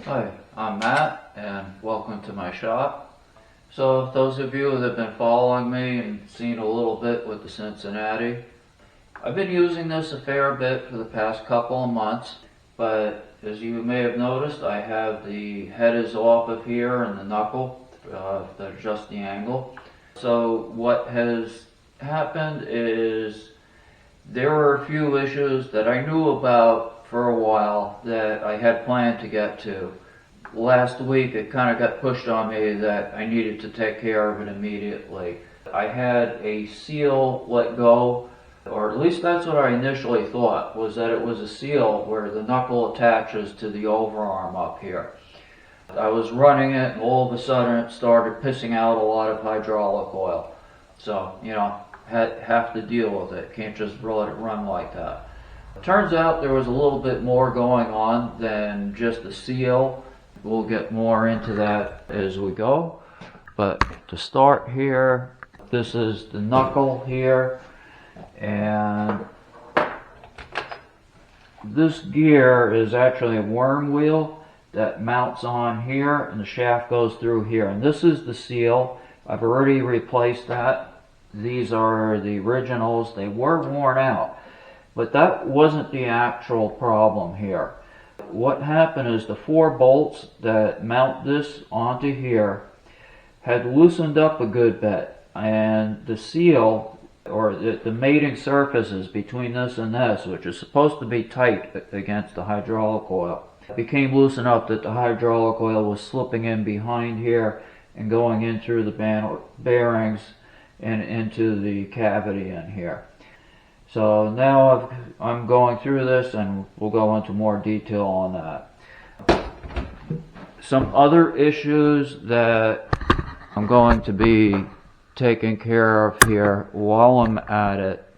Hi, I'm Matt and welcome to my shop. So those of you that have been following me and seen a little bit with the Cincinnati, I've been using this a fair bit for the past couple of months, but as you may have noticed, I have the head is off of here and the knuckle to adjust the angle. So what has happened is there were a few issues that I knew about for a while that I had planned to get to. Last week it kind of got pushed on me that I needed to take care of it immediately. I had a seal let go, or at least that's what I initially thought, was that it was a seal where the knuckle attaches to the overarm up here. I was running it and all of a sudden it started pissing out a lot of hydraulic oil. So, have to deal with it. Can't just let it run like that. It turns out there was a little bit more going on than just the seal. We'll get more into that as we go. But to start here, this is the knuckle here, and this gear is actually a worm wheel that mounts on here, and the shaft goes through here. And this is the seal. I've already replaced that. These are the originals. They were worn out. But that wasn't the actual problem here. What happened is the 4 bolts that mount this onto here had loosened up a good bit, and the seal, or the mating surfaces between this and this, which is supposed to be tight against the hydraulic oil, became loose enough that the hydraulic oil was slipping in behind here and going in through the bearings and into the cavity in here. So now I'm going through this and we'll go into more detail on that. Some other issues that I'm going to be taking care of here while I'm at it.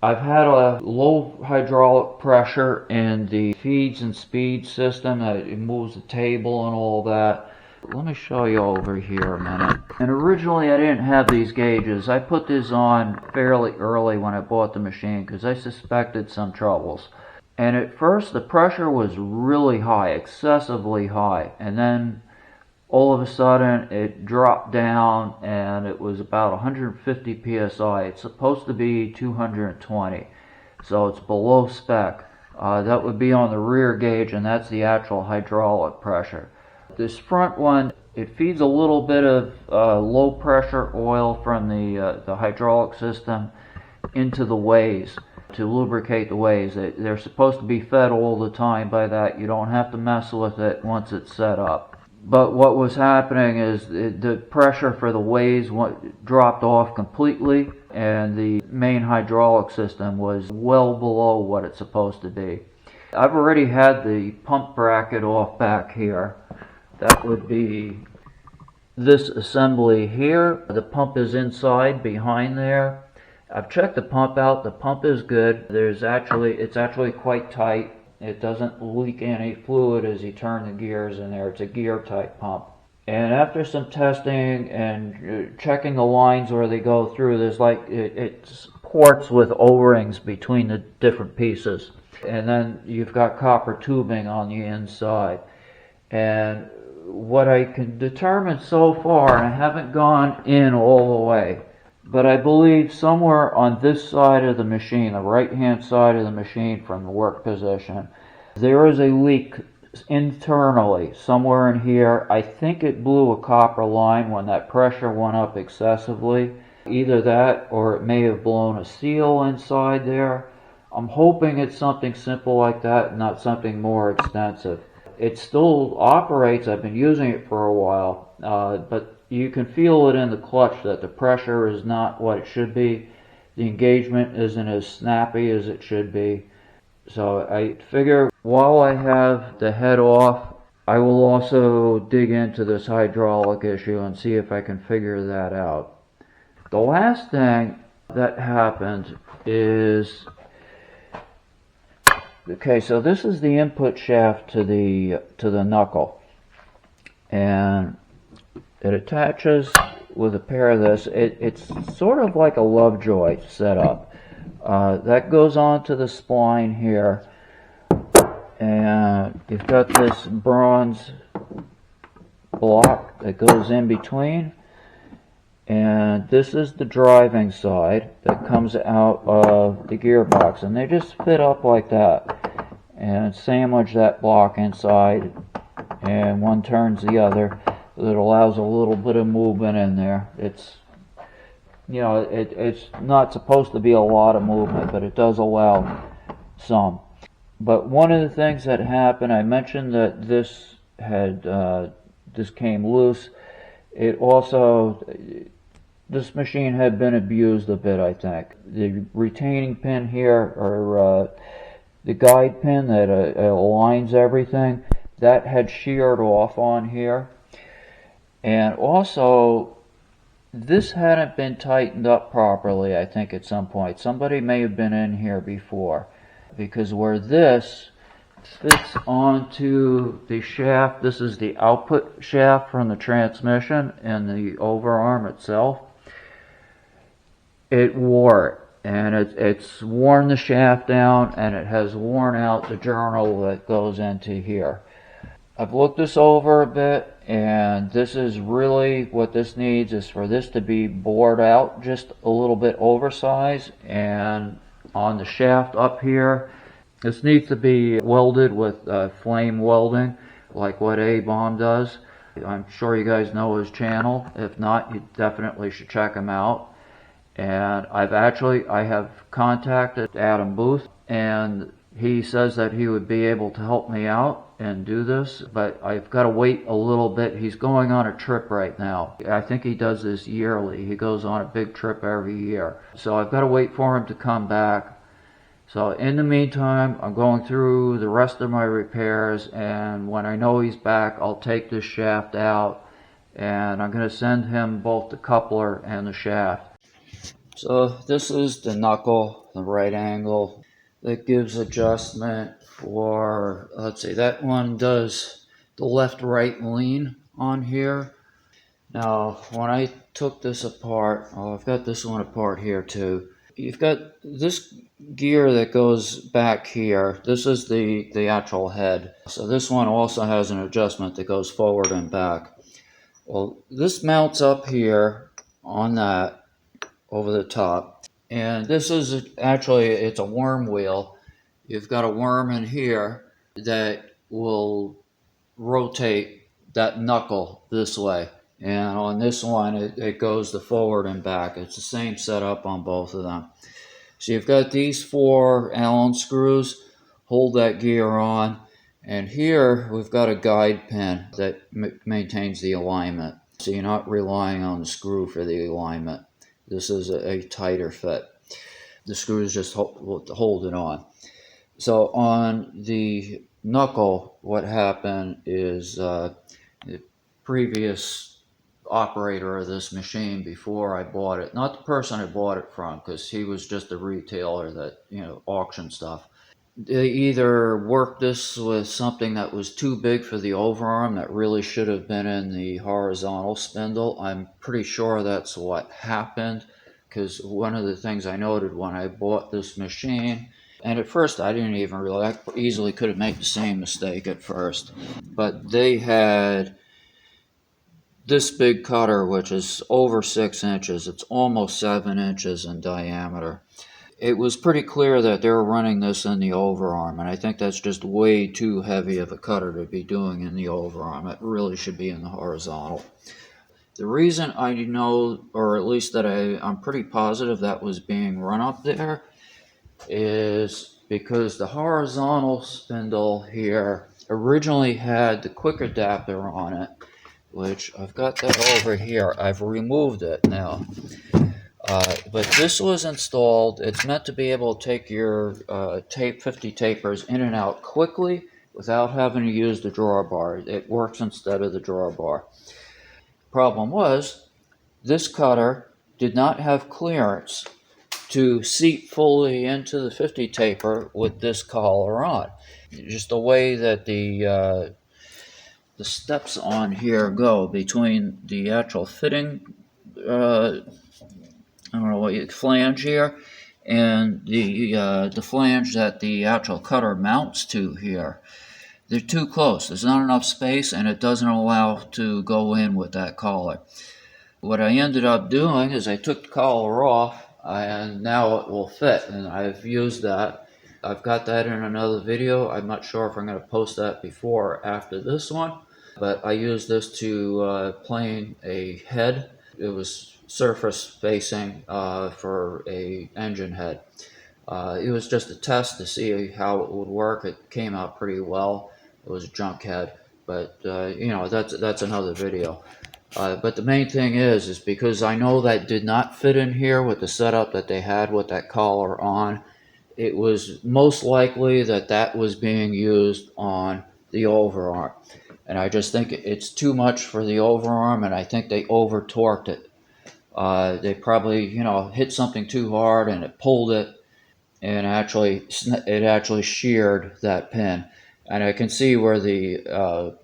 I've had a low hydraulic pressure in the feeds and speed system that it moves the table and all that. Let me show you over here a minute. And originally I didn't have these gauges. I put this on fairly early when I bought the machine because I suspected some troubles. And at first the pressure was really high, excessively high. And then all of a sudden it dropped down and it was about 150 psi. It's supposed to be 220. So it's below spec. That would be on the rear gauge, and that's the actual hydraulic pressure. This front one, it feeds a little bit of low pressure oil from the hydraulic system into the ways to lubricate the ways. They're supposed to be fed all the time by that. You don't have to mess with it once it's set up. But what was happening is the pressure for the ways dropped off completely, and the main hydraulic system was well below what it's supposed to be. I've already had the pump bracket off back here. That would be this assembly here. The pump is inside behind there. I've checked the pump out. The pump is good. It's actually quite tight. It doesn't leak any fluid as you turn the gears in there. It's a gear type pump. And after some testing and checking the lines where they go through, there's it's ports with O-rings between the different pieces. And then you've got copper tubing on the inside. And what I can determine so far, and I haven't gone in all the way, but I believe somewhere on this side of the machine, the right hand side of the machine from the work position, there is a leak internally somewhere in here. I think it blew a copper line when that pressure went up excessively. Either that or it may have blown a seal inside there. I'm hoping it's something simple like that, not something more extensive. It still operates. I've been using it for a while, but you can feel it in the clutch that the pressure is not what it should be. The engagement isn't as snappy as it should be. So I figure while I have the head off, I will also dig into this hydraulic issue and see if I can figure that out. The last thing that happened is, okay, so this is the input shaft to the knuckle, and it attaches with a pair of this. It's sort of like a Lovejoy setup. That goes onto the spline here, and you've got this bronze block that goes in between, and this is the driving side that comes out of the gearbox, and they just fit up like that and sandwich that block inside, and one turns the other. It allows a little bit of movement in there. It's, you know, it's not supposed to be a lot of movement, but it does allow some. But one of the things that happened, I mentioned that this came loose. It also, this machine had been abused a bit, I think. The retaining pin here, or the guide pin that aligns everything, that had sheared off on here. And also, this hadn't been tightened up properly, I think, at some point. Somebody may have been in here before, because where this fits onto the shaft, this is the output shaft from the transmission and the overarm itself, it wore it. And it's worn the shaft down, and it has worn out the journal that goes into here. I've looked this over a bit, and this is really what this needs, is for this to be bored out just a little bit oversized, and on the shaft up here, this needs to be welded with flame welding, like what A-Bomb does. I'm sure you guys know his channel. If not, you definitely should check him out. And I have contacted Adam Booth, and he says that he would be able to help me out and do this, but I've got to wait a little bit. He's going on a trip right now. I think he does this yearly. He goes on a big trip every year. So I've got to wait for him to come back. So in the meantime, I'm going through the rest of my repairs, and when I know he's back, I'll take this shaft out, and I'm going to send him both the coupler and the shaft. So this is the knuckle, the right angle, that gives adjustment for, let's see, that one does the left-right lean on here. Now, when I took this apart, I've got this one apart here too. You've got this gear that goes back here. This is the actual head. So this one also has an adjustment that goes forward and back. Well, this mounts up here on that, over the top, and this is actually, it's a worm wheel. You've got a worm in here that will rotate that knuckle this way, and on this one it goes the forward and back. It's the same setup on both of them. So you've got these 4 Allen screws hold that gear on, and here we've got a guide pin that maintains the alignment, so you're not relying on the screw for the alignment. This is a tighter fit. The screws just hold it on. So on the knuckle, what happened is the previous operator of this machine before I bought it, not the person I bought it from, because he was just a retailer that, you know, auction stuff. They either worked this with something that was too big for the overarm that really should have been in the horizontal spindle. I'm pretty sure that's what happened, because one of the things I noted when I bought this machine, and at first I didn't even realize, I easily could have made the same mistake at first, but they had this big cutter, which is over 6 inches. It's almost 7 inches in diameter. It was pretty clear that they were running this in the overarm, and I think that's just way too heavy of a cutter to be doing in the overarm. It really should be in the horizontal. The reason I know, or at least that I'm pretty positive that was being run up there, is because the horizontal spindle here originally had the quick adapter on it, which I've got that over here. I've removed it now. But this was installed. It's meant to be able to take your 50 tapers in and out quickly without having to use the drawer bar. It works instead of the drawer bar. Problem was, this cutter did not have clearance to seat fully into the 50 taper with this collar on. Just the way that the steps on here go between the actual fitting, I don't know what you flange here, and the flange that the actual cutter mounts to here, they're too close. There's not enough space, and it doesn't allow to go in with that collar. What I ended up doing is I took the collar off, and now it will fit, and I've used that. I've got that in another video. I'm not sure if I'm going to post that before or after this one, but I used this to plane a head. It was surface facing for a engine head. It was just a test to see how it would work. It came out pretty well. It was a junk head, but you know, that's another video. But the main thing is because I know that did not fit in here with the setup that they had with that collar on. It was most likely that that was being used on the overarm. And I just think it's too much for the overarm, and I think they over torqued it. They probably, you know, hit something too hard and it pulled it, and it actually sheared that pin. And I can see where the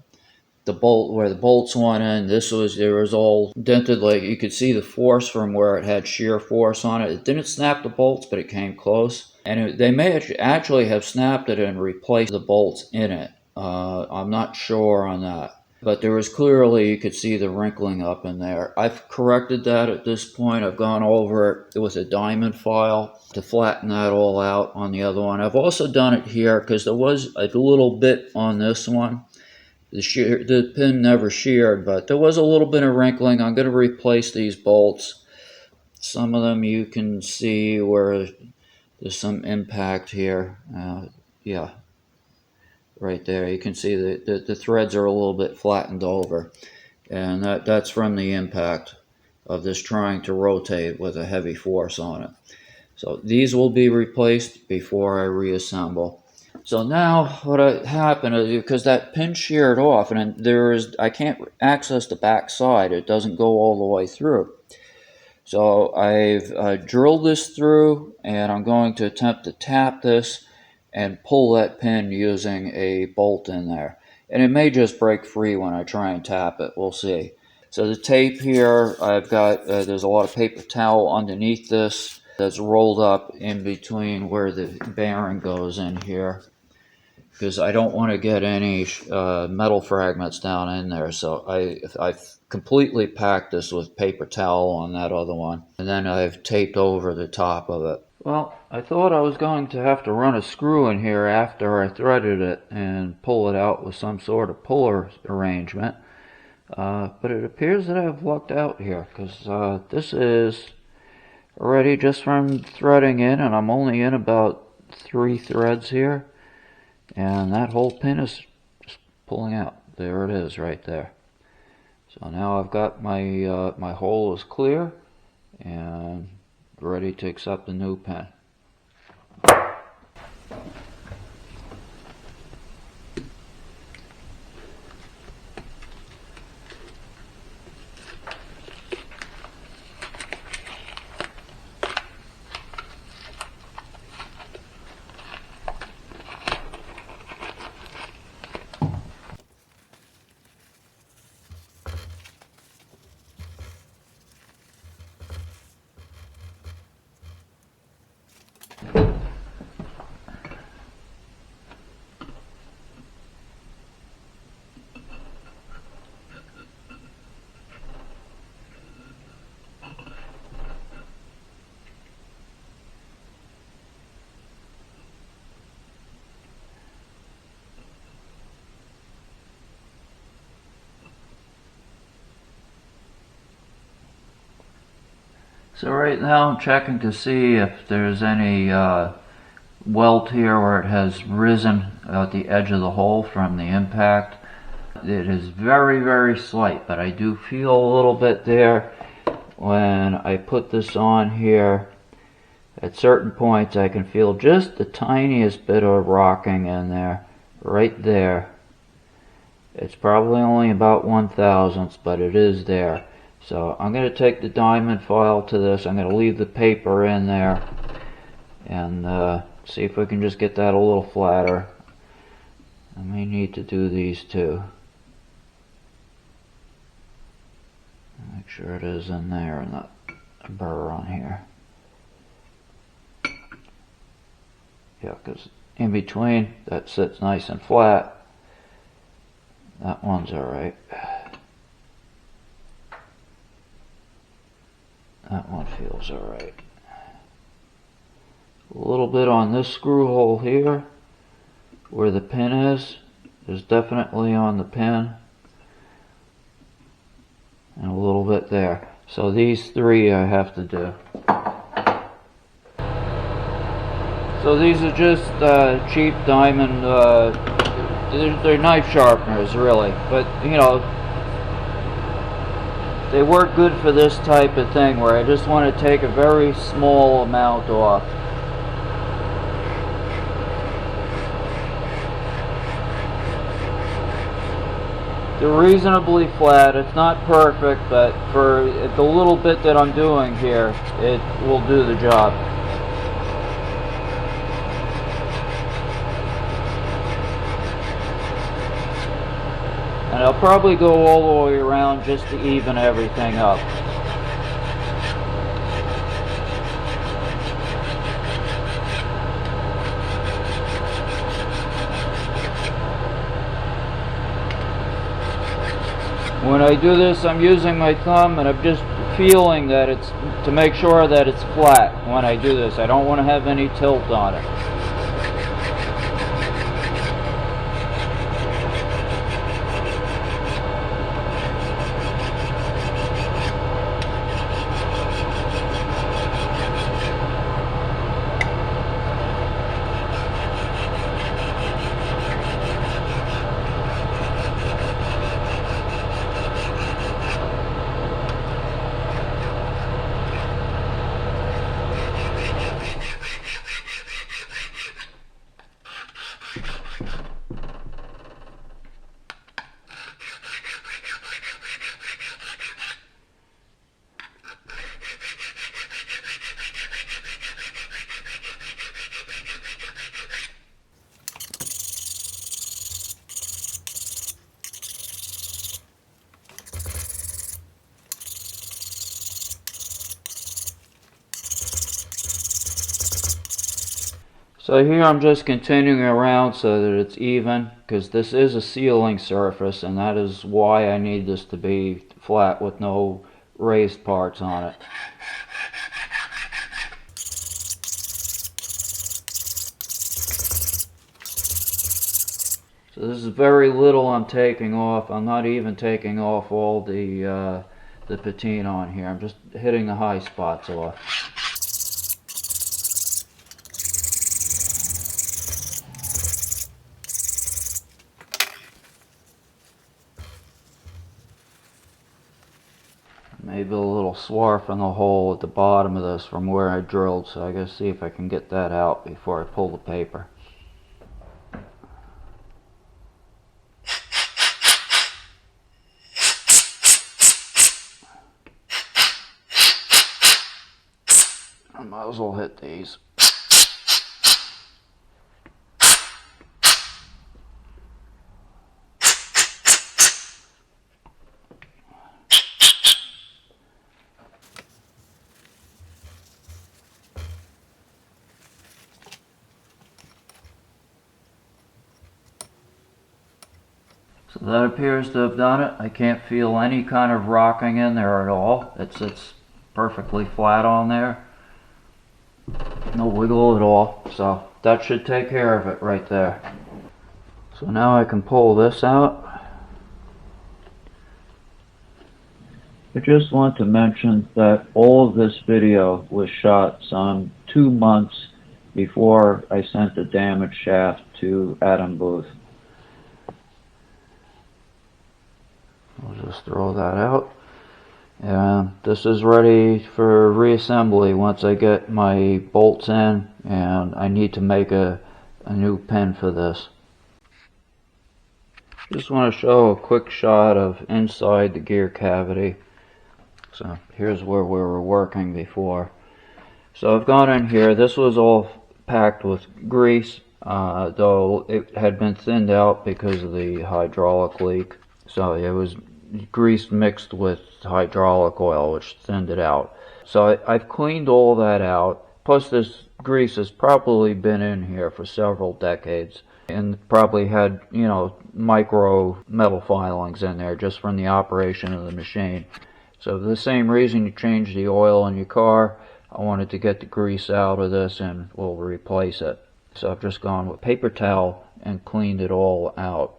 bolts went in. There was all dented, like you could see the force from where it had shear force on it. It didn't snap the bolts, but it came close. And they may actually have snapped it and replaced the bolts in it. I'm not sure on that. But there was clearly, you could see the wrinkling up in there. I've corrected that at this point. I've gone over it with a diamond file to flatten that all out on the other one. I've also done it here because there was a little bit on this one. The pin never sheared, but there was a little bit of wrinkling. I'm going to replace these bolts. Some of them you can see where there's some impact here. Yeah, right there. You can see the threads are a little bit flattened over. And that's from the impact of this trying to rotate with a heavy force on it. So these will be replaced before I reassemble. So now what happened is because that pin sheared off, and I can't access the back side. It doesn't go all the way through. So I've drilled this through, and I'm going to attempt to tap this and pull that pin using a bolt in there. And it may just break free when I try and tap it. We'll see. So the tape here, I've got, there's a lot of paper towel underneath this that's rolled up in between where the bearing goes in here, because I don't want to get any metal fragments down in there. So I've completely packed this with paper towel on that other one, and then I've taped over the top of it. Well, I thought I was going to have to run a screw in here after I threaded it and pull it out with some sort of puller arrangement. But it appears that I've lucked out here, because this is already just from threading in, and I'm only in about 3 threads here, and that whole pin is just pulling out. There it is right there. So now I've got my my hole is clear and ready to accept the new pin. So right now I'm checking to see if there's any welt here where it has risen at the edge of the hole from the impact. It is very, very slight, but I do feel a little bit there when I put this on here. At certain points I can feel just the tiniest bit of rocking in there, right there. It's probably only about 1/1000th, but it is there. So I'm going to take the diamond file to this. I'm going to leave the paper in there and see if we can just get that a little flatter. I may need to do these too. Make sure it is in there and not a burr on here. Yeah, because in between that sits nice and flat. That one's alright. That one feels alright. A little bit on this screw hole here where the pin is. There's definitely on the pin. And a little bit there. So these three I have to do. So these are just cheap diamond, they're knife sharpeners really, but you know, they work good for this type of thing where I just want to take a very small amount off. They're reasonably flat. It's not perfect, but for the little bit that I'm doing here, it will do the job. And I'll probably go all the way around just to even everything up. When I do this, I'm using my thumb and I'm just feeling that it's, to make sure that it's flat when I do this. I don't want to have any tilt on it. So here I'm just continuing around so that it's even, because this is a sealing surface and that is why I need this to be flat with no raised parts on it. So this is very little I'm taking off. I'm not even taking off all the patina on here. I'm just hitting the high spots off. Maybe a little swarf in the hole at the bottom of this from where I drilled, so I gotta see if I can get that out before I pull the paper. I might as well hit these. So that appears to have done it. I can't feel any kind of rocking in there at all. It sits perfectly flat on there. No wiggle at all. So that should take care of it right there. So now I can pull this out. I just want to mention that all of this video was shot some 2 months before I sent the damaged shaft to Adam Booth. I'll just throw that out. And this is ready for reassembly once I get my bolts in, and I need to make a new pin for this. Just want to show a quick shot of inside the gear cavity. So here's where we were working before. So I've gone in here. This was all packed with grease, though it had been thinned out because of the hydraulic leak. So it was grease mixed with hydraulic oil, which thinned it out. So I've cleaned all that out, Plus this grease has probably been in here for several decades and probably had, you know, micro metal filings in there just from the operation of the machine. So for the same reason you change the oil in your car, I wanted to get the grease out of this and we'll replace it. So I've just gone with paper towel and cleaned it all out.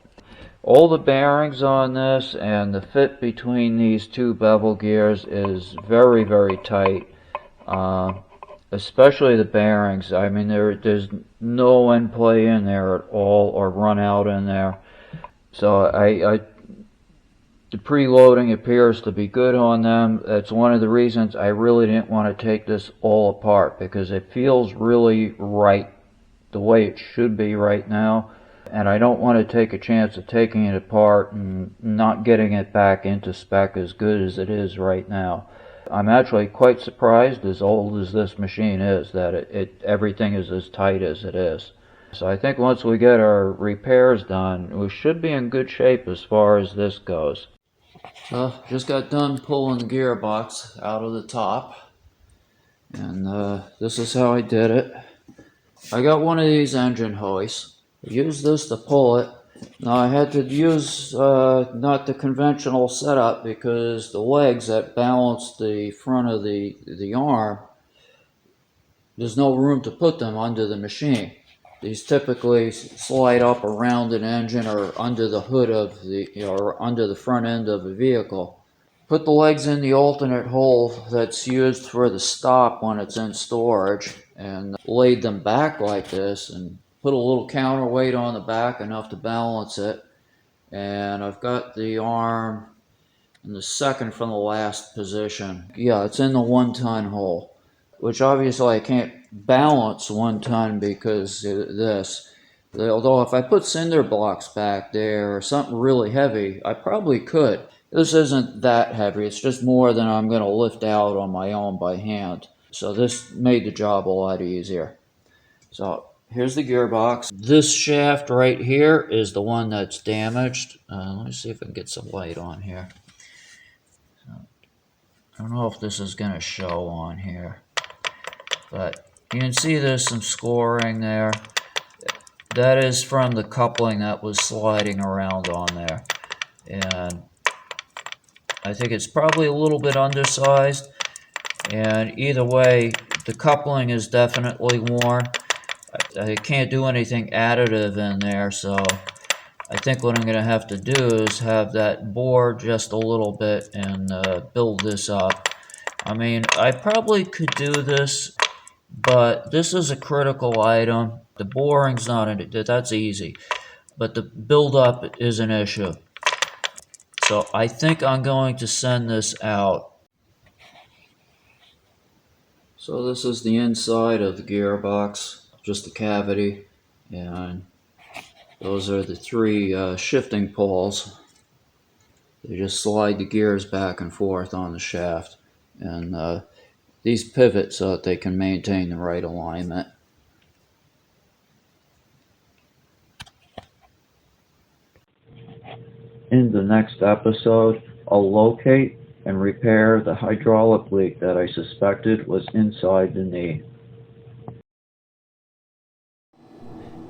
All the bearings on this and the fit between these two bevel gears is very, very tight. Especially the bearings. I mean, there's no end play in there at all or run out in there. So the preloading appears to be good on them. That's one of the reasons I really didn't want to take this all apart, because it feels really right the way it should be right now. And I don't want to take a chance of taking it apart and not getting it back into spec as good as it is right now. I'm actually quite surprised, as old as this machine is, that everything is as tight as it is. So I think once we get our repairs done, we should be in good shape as far as this goes. So just got done pulling the gearbox out of the top, and this is how I did it. I got one of these engine hoists. I used this to pull it. Now I had to use not the conventional setup, because the legs that balance the front of the arm, there's no room to put them under the machine. These typically slide up around an engine or under the hood of the, or under the front end of a vehicle. Put the legs in the alternate hole that's used for the stop when it's in storage, and laid them back like this, and put a little counterweight on the back, enough to balance it. And I've got the arm in the second from the last position. Yeah, it's in the 1-ton hole, which obviously I can't balance 1 ton because of this. Although if I put cinder blocks back there or something really heavy, I probably could. This isn't that heavy. It's just more than I'm going to lift out on my own by hand. So this made the job a lot easier. So here's the gearbox. This shaft right here is the one that's damaged. Let me see if I can get some light on here. I don't know if this is going to show on here, but you can see there's some scoring there. That is from the coupling that was sliding around on there. And I think it's probably a little bit undersized. And either way, the coupling is definitely worn. I can't do anything additive in there, so I think what I'm going to have to do is have that bore just a little bit and build this up. I mean, I probably could do this, but this is a critical item. The boring's not in it, that's easy, but the build up is an issue. So I think I'm going to send this out. So this is the inside of the gearbox, just the cavity, and those are the 3 shifting poles. They just slide the gears back and forth on the shaft, and these pivot so that they can maintain the right alignment. In the next episode, I'll locate and repair the hydraulic leak that I suspected was inside the knee.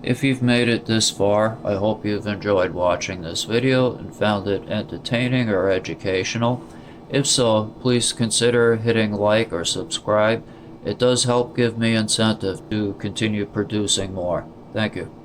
If you've made it this far, I hope you've enjoyed watching this video and found it entertaining or educational. If so, please consider hitting like or subscribe. It does help give me incentive to continue producing more. Thank you.